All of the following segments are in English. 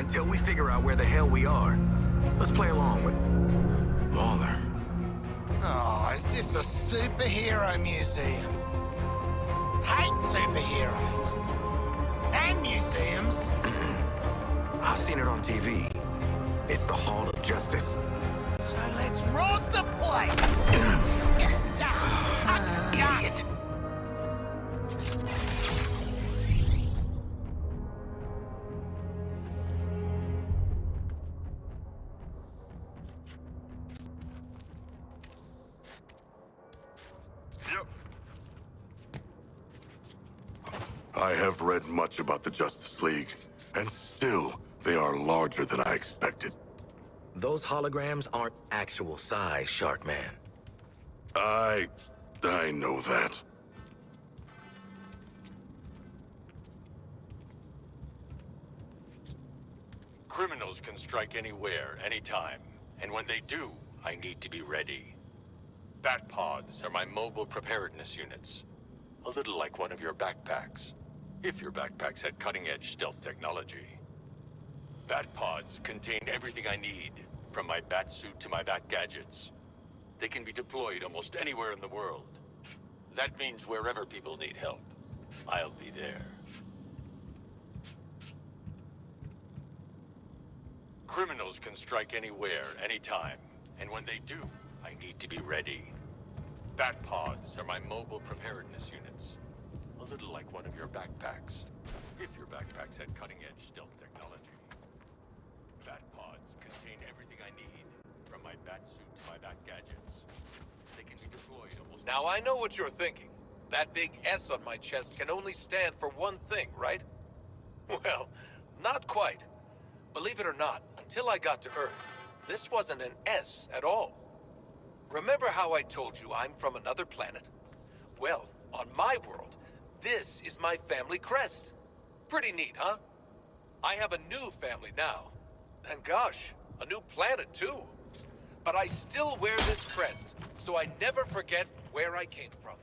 until we figure out where the hell we are. Let's play along with Lawler. Oh, is this a superhero museum? Hate superheroes. And museums. I've seen it on TV. It's the Hall of Justice. So let's rob the place! Idiot. I have read much about the Justice League, and still, they are larger than I expected. Those holograms aren't actual size, Sharkman. I know that. Criminals can strike anywhere, anytime. And when they do, I need to be ready. Bat pods are my mobile preparedness units. A little like one of your backpacks. If your backpacks had cutting-edge stealth technology. Bat pods contain everything I need, from my bat suit to my bat gadgets. They can be deployed almost anywhere in the world. That means wherever people need help, I'll be there. Criminals can strike anywhere, anytime. And when they do, I need to be ready. Bat pods are my mobile preparedness units. A little like one of your backpacks. If your backpacks had cutting-edge stealth technology. Bat pods contain everything I need, from my bat suit to my bat gadgets. They can be deployed almost... Now I know what you're thinking. That big S on my chest can only stand for one thing, right? Well, not quite. Believe it or not, until I got to Earth, this wasn't an S at all. Remember how I told you I'm from another planet? Well, on my world, this is my family crest. Pretty neat, huh? I have a new family now. And gosh, a new planet too. But I still wear this crest, so I never forget where I came from.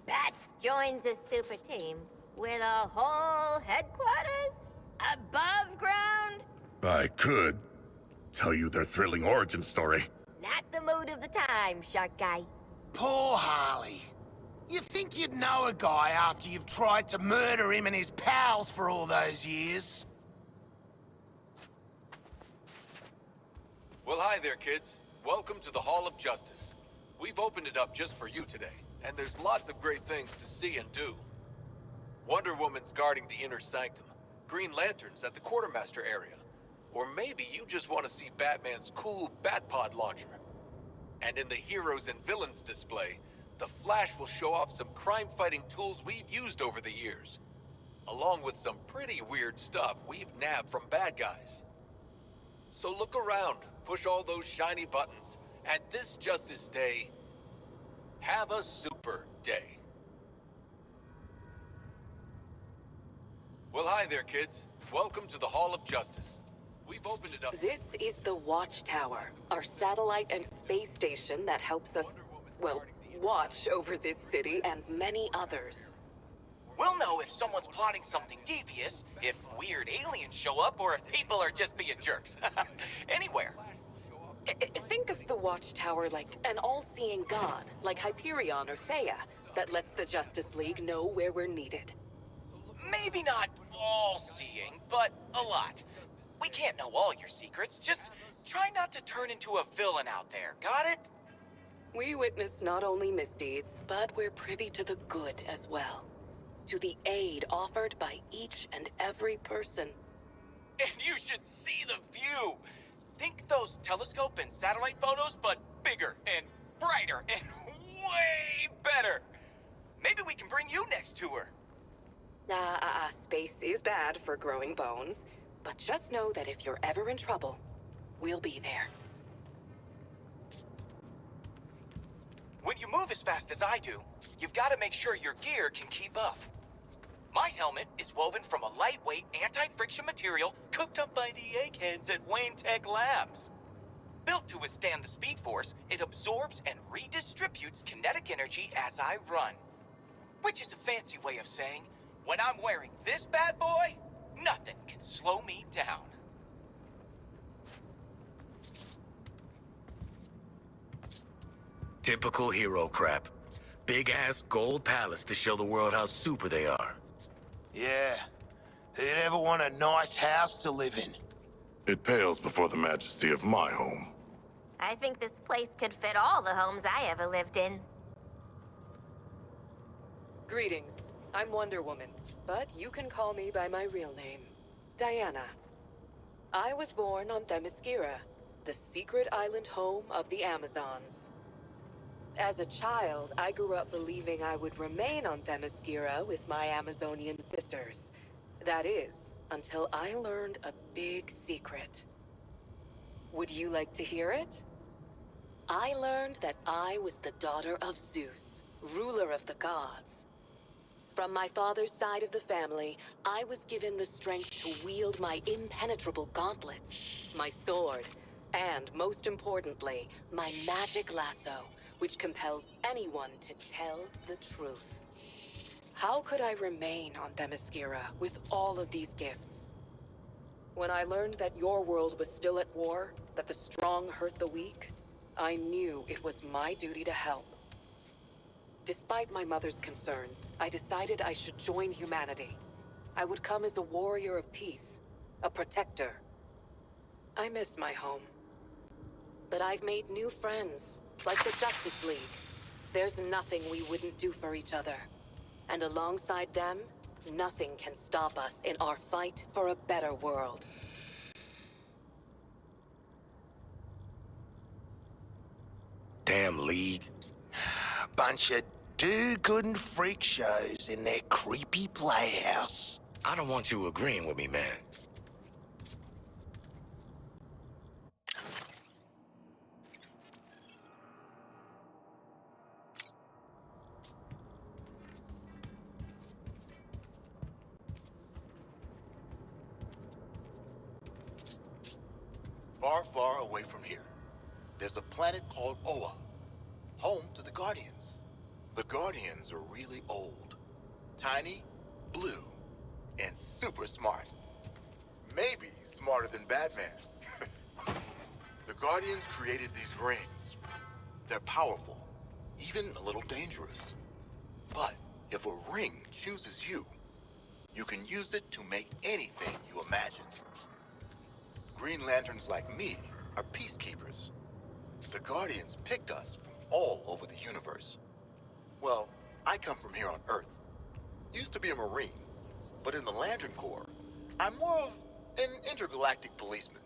Bats joins the super team with a whole headquarters above ground. I could tell you their thrilling origin story. Not the mood of the time, Shark Guy. Poor Harley. You think you'd know a guy after you've tried to murder him and his pals for all those years? Well, hi there, kids. Welcome to the Hall of Justice. We've opened it up just for you today, and there's lots of great things to see and do. Wonder Woman's guarding the inner sanctum, Green Lantern's at the Quatermaster area, or maybe you just want to see Batman's cool Batpod launcher. And in the Heroes and Villains display, the Flash will show off some crime-fighting tools we've used over the years, along with some pretty weird stuff we've nabbed from bad guys. So look around, push all those shiny buttons, and this Justice Day, have a super day. Well, hi there, kids. Welcome to the Hall of Justice. We've opened it up. This is the Watchtower, our satellite and space station that helps us, well, watch over this city and many others. We'll know if someone's plotting something devious, if weird aliens show up, or if people are just being jerks. Anywhere. Think of the Watchtower like an all-seeing god, like Hyperion or Theia, that lets the Justice League know where we're needed. Maybe not all-seeing, but a lot. We can't know all your secrets. Just try not to turn into a villain out there, got it? We witness not only misdeeds, but we're privy to the good as well. To the aid offered by each and every person. And you should see the view! Think those telescope and satellite photos, but bigger and brighter and way better! Maybe we can bring you next tour. Space is bad for growing bones, but just know that if you're ever in trouble, we'll be there. When you move as fast as I do, you've got to make sure your gear can keep up. My helmet is woven from a lightweight, anti-friction material cooked up by the eggheads at Wayne Tech Labs. Built to withstand the speed force, it absorbs and redistributes kinetic energy as I run. Which is a fancy way of saying, when I'm wearing this bad boy, nothing can slow me down. Typical hero crap. Big-ass gold palace to show the world how super they are. Yeah. Who'd ever want a nice house to live in? It pales before the majesty of my home. I think this place could fit all the homes I ever lived in. Greetings. I'm Wonder Woman, but you can call me by my real name, Diana. I was born on Themyscira, the secret island home of the Amazons. As a child, I grew up believing I would remain on Themyscira with my Amazonian sisters. That is, until I learned a big secret. Would you like to hear it? I learned that I was the daughter of Zeus, ruler of the gods. From my father's side of the family, I was given the strength to wield my impenetrable gauntlets, my sword, and most importantly, my magic lasso, which compels anyone to tell the truth. How could I remain on Themyscira with all of these gifts? When I learned that your world was still at war, that the strong hurt the weak, I knew it was my duty to help. Despite my mother's concerns, I decided I should join humanity. I would come as a warrior of peace, a protector. I miss my home. But I've made new friends, like the Justice League. There's nothing we wouldn't do for each other. And alongside them, nothing can stop us in our fight for a better world. Damn League. Bunch of do-good freak shows in their creepy playhouse. I don't want you agreeing with me, man. Far, far away from here, there's a planet called Oa, home to the Guardians. The Guardians are really old, tiny, blue, and super smart. Maybe smarter than Batman. The Guardians created these rings. They're powerful, even a little dangerous. But if a ring chooses you, you can use it to make anything you imagine. Green Lanterns like me are peacekeepers. The Guardians picked us from all over the universe. Well, I come from here on Earth. Used to be a Marine, but in the Lantern Corps, I'm more of an intergalactic policeman.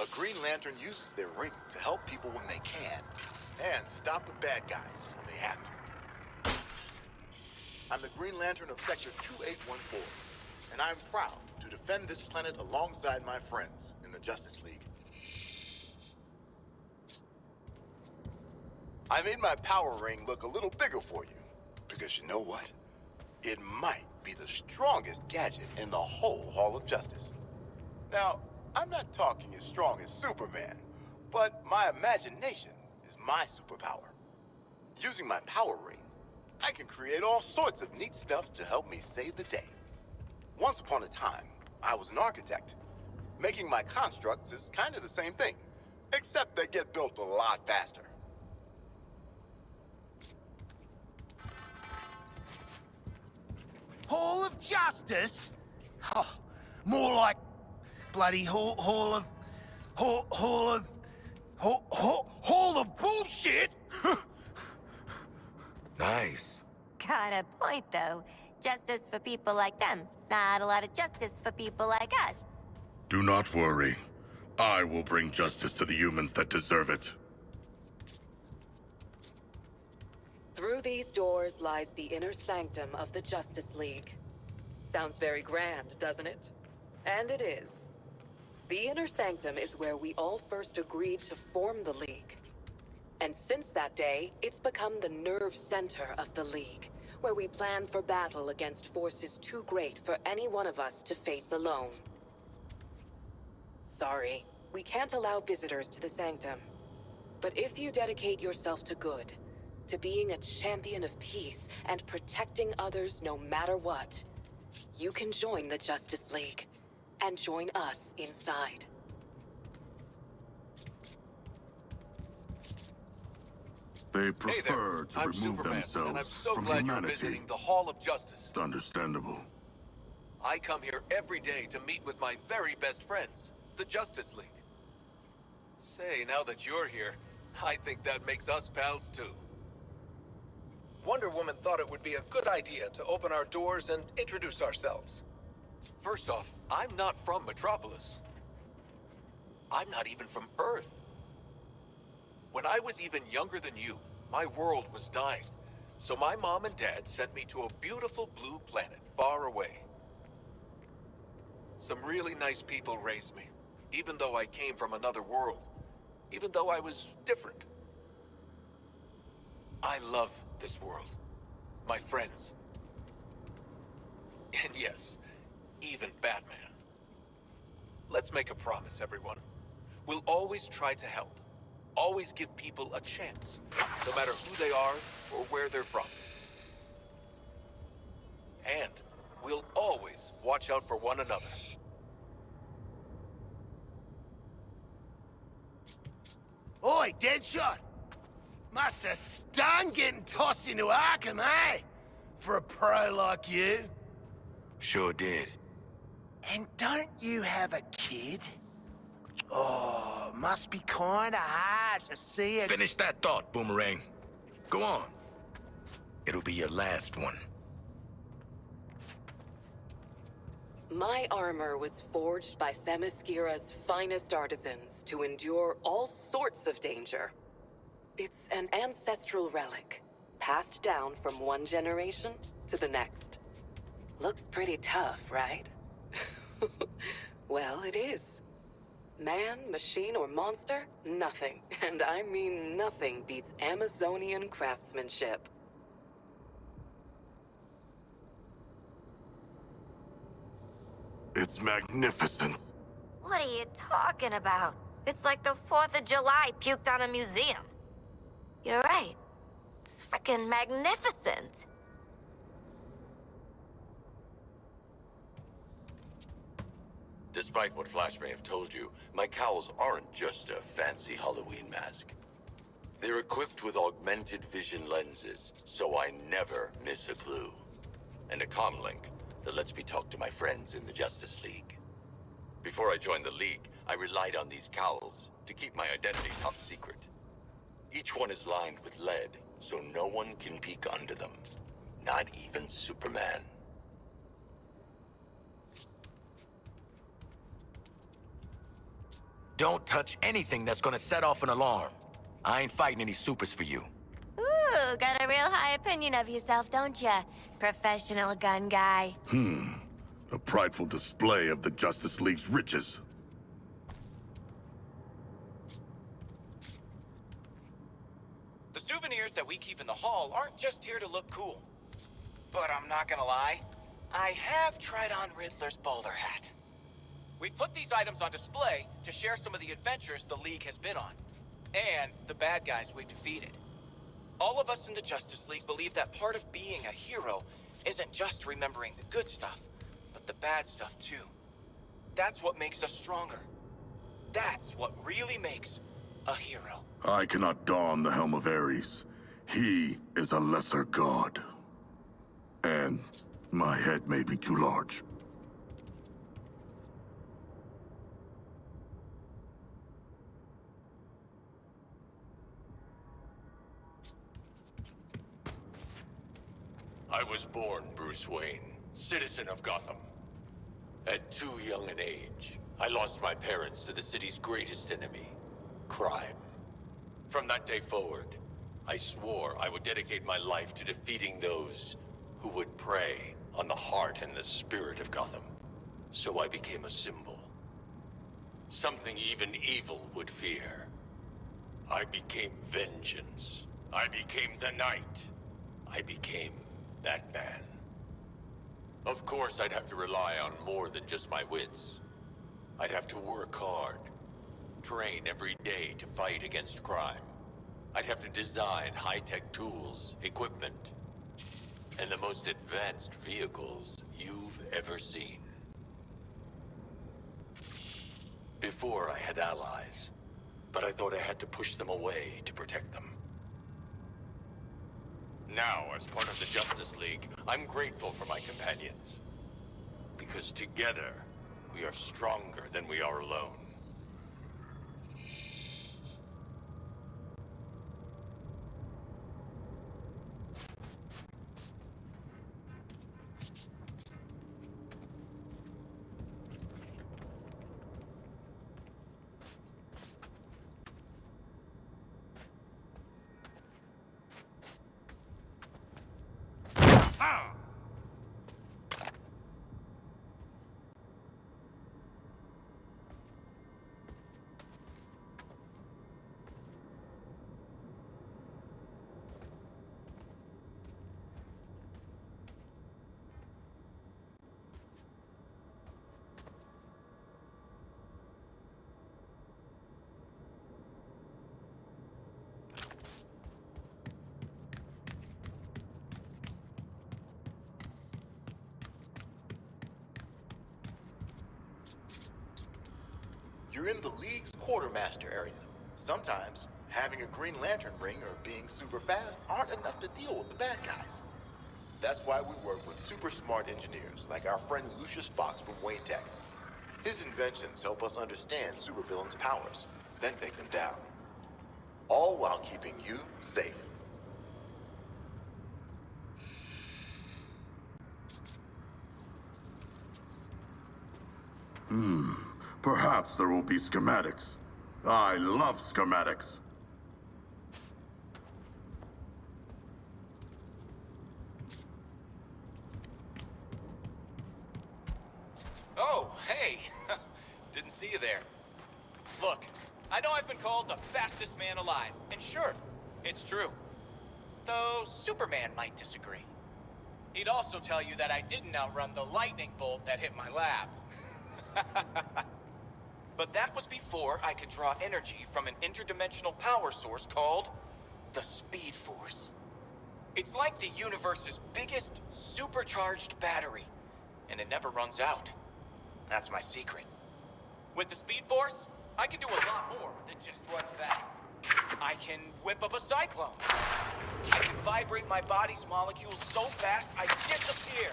A Green Lantern uses their ring to help people when they can, and stop the bad guys when they have to. I'm the Green Lantern of Sector 2814, and I'm proud to defend this planet alongside my friends in the Justice League. I made my power ring look a little bigger for you, because you know what? It might be the strongest gadget in the whole Hall of Justice. Now, I'm not talking as strong as Superman, but my imagination is my superpower. Using my power ring, I can create all sorts of neat stuff to help me save the day. Once upon a time, I was an architect. Making my constructs is kind of the same thing, except they get built a lot faster. Hall of Justice? Oh, more like bloody Hall of bullshit! Nice. Got a point, though. Justice for people like them. Not a lot of justice for people like us. Do not worry. I will bring justice to the humans that deserve it. Through these doors lies the inner sanctum of the Justice League. Sounds very grand, doesn't it? And it is. The inner sanctum is where we all first agreed to form the League. And since that day, it's become the nerve center of the League, where we plan for battle against forces too great for any one of us to face alone. Sorry, we can't allow visitors to the sanctum. But if you dedicate yourself to good, to being a champion of peace and protecting others no matter what, you can join the Justice League and join us inside. They prefer to I'm remove Superman, and I'm themselves so from glad humanity. you're visiting the Hall of Justice. Understandable. I come here every day to meet with my very best friends, the Justice League. Say, now that you're here, I think that makes us pals too. Wonder Woman thought it would be a good idea to open our doors and introduce ourselves. First off, I'm not from Metropolis. I'm not even from Earth. When I was even younger than you, my world was dying. So my mom and dad sent me to a beautiful blue planet far away. Some really nice people raised me, even though I came from another world, even though I was different. I love this world, my friends, and yes, even Batman. Let's make a promise, everyone. We'll always try to help. Always give people a chance, no matter who they are or where they're from. And we'll always watch out for one another. Oi, Deadshot! Must have stung getting tossed into Arkham, eh? For a pro like you. Sure did. And don't you have a kid? Oh, must be kinda hard to see it. Finish that thought, Boomerang. Go on. It'll be your last one. My armor was forged by Themyscira's finest artisans to endure all sorts of danger. It's an ancestral relic, passed down from one generation to the next. Looks pretty tough, right? Well, it is. Man, machine, or monster? Nothing, and I mean nothing, beats Amazonian craftsmanship. It's magnificent. What are you talking about? It's like the 4th of July puked on a museum. You're right. It's frickin' magnificent. Despite what Flash may have told you, my cowls aren't just a fancy Halloween mask. They're equipped with augmented vision lenses, so I never miss a clue. And a comlink that lets me talk to my friends in the Justice League. Before I joined the League, I relied on these cowls to keep my identity top secret. Each one is lined with lead, so no one can peek under them. Not even Superman. Don't touch anything that's gonna set off an alarm. I ain't fighting any supers for you. Ooh, got a real high opinion of yourself, don't ya? Professional gun guy. A prideful display of the Justice League's riches. The souvenirs that we keep in the hall aren't just here to look cool. But I'm not gonna lie, I have tried on Riddler's bowler hat. We put these items on display to share some of the adventures the League has been on, and the bad guys we've defeated. All of us in the Justice League believe that part of being a hero isn't just remembering the good stuff, but the bad stuff too. That's what makes us stronger. That's what really makes a hero. I cannot don the helm of Ares. He is a lesser god. And my head may be too large. I was born Bruce Wayne, citizen of Gotham. At too young an age, I lost my parents to the city's greatest enemy, crime. From that day forward, I swore I would dedicate my life to defeating those who would prey on the heart and the spirit of Gotham. So I became a symbol. Something even evil would fear. I became vengeance. I became the Knight. I became Batman. Of course, I'd have to rely on more than just my wits. I'd have to work hard, train every day to fight against crime. I'd have to design high-tech tools, equipment, and the most advanced vehicles you've ever seen. Before I had allies, but I thought I had to push them away to protect them. Now, as part of the Justice League, I'm grateful for my companions. Because together, we are stronger than we are alone. You're in the League's Quatermaster area. Sometimes, having a Green Lantern ring or being super fast aren't enough to deal with the bad guys. That's why we work with super smart engineers like our friend Lucius Fox from Wayne Tech. His inventions help us understand supervillains' powers, then take them down. All while keeping you safe. Perhaps there will be schematics. I love schematics. Oh, hey. Didn't see you there. Look, I know I've been called the fastest man alive, and sure, it's true. Though Superman might disagree. He'd also tell you that I didn't outrun the lightning bolt that hit my lab. But that was before I could draw energy from an interdimensional power source called the Speed Force. It's like the universe's biggest supercharged battery, and it never runs out. That's my secret. With the Speed Force, I can do a lot more than just run fast. I can whip up a cyclone. I can vibrate my body's molecules so fast I disappear.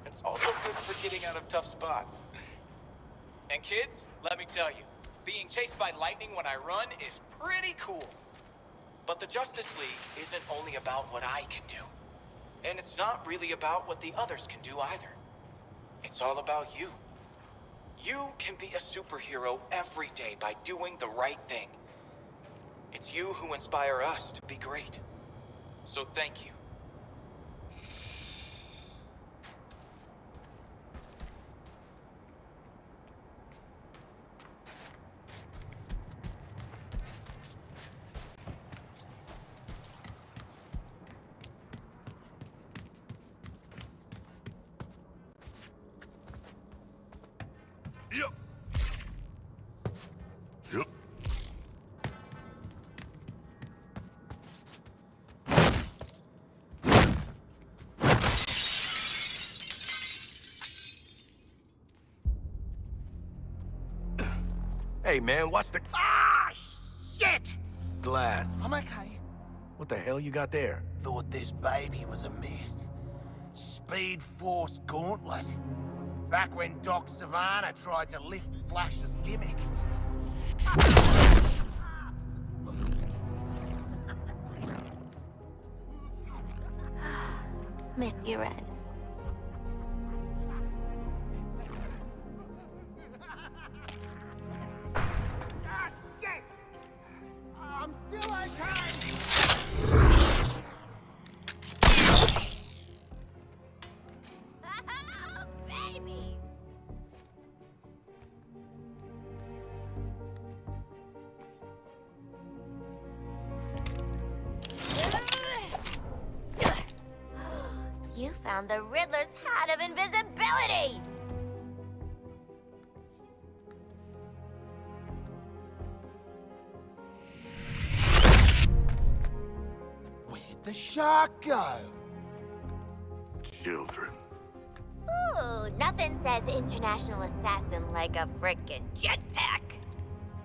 It's also good for getting out of tough spots. And kids, let me tell you, being chased by lightning when I run is pretty cool. But the Justice League isn't only about what I can do. And it's not really about what the others can do either. It's all about you. You can be a superhero every day by doing the right thing. It's you who inspire us to be great. So thank you. Yep. Yep. Hey, man, watch the Ah, shit! glass. I'm okay. What the hell you got there? Thought this baby was a myth. Speed Force Gauntlet. Back when Doc Savannah tried to lift Flash's gimmick. Miss you, Red. Ah, shit! I'm still okay! Oh, baby! You found the Riddler's hat of invisibility! the shark go? Children. Ooh, nothing says international assassin like a frickin' jetpack.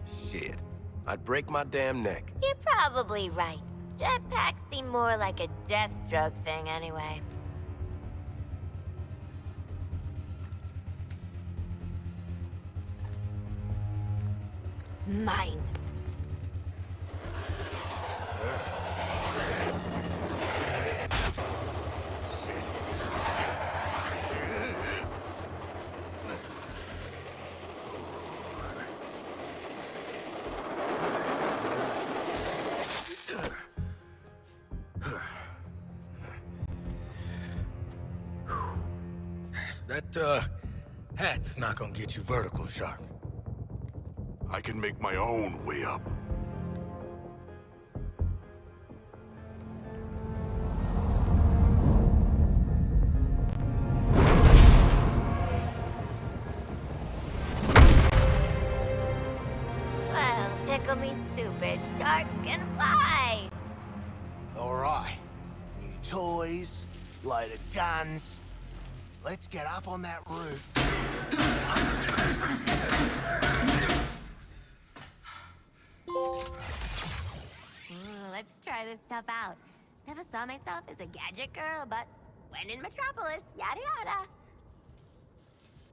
Shit. I'd break my damn neck. You're probably right. Jetpacks seem more like a Deathstroke thing anyway. Mine. That, hat's not gonna get you vertical, Shark. I can make my own way up. Well, tickle me stupid. Sharks can fly. All right. New toys, load of guns. Let's get up on that roof. Ooh, let's try this stuff out. Never saw myself as a gadget girl, but when in Metropolis, yada yada.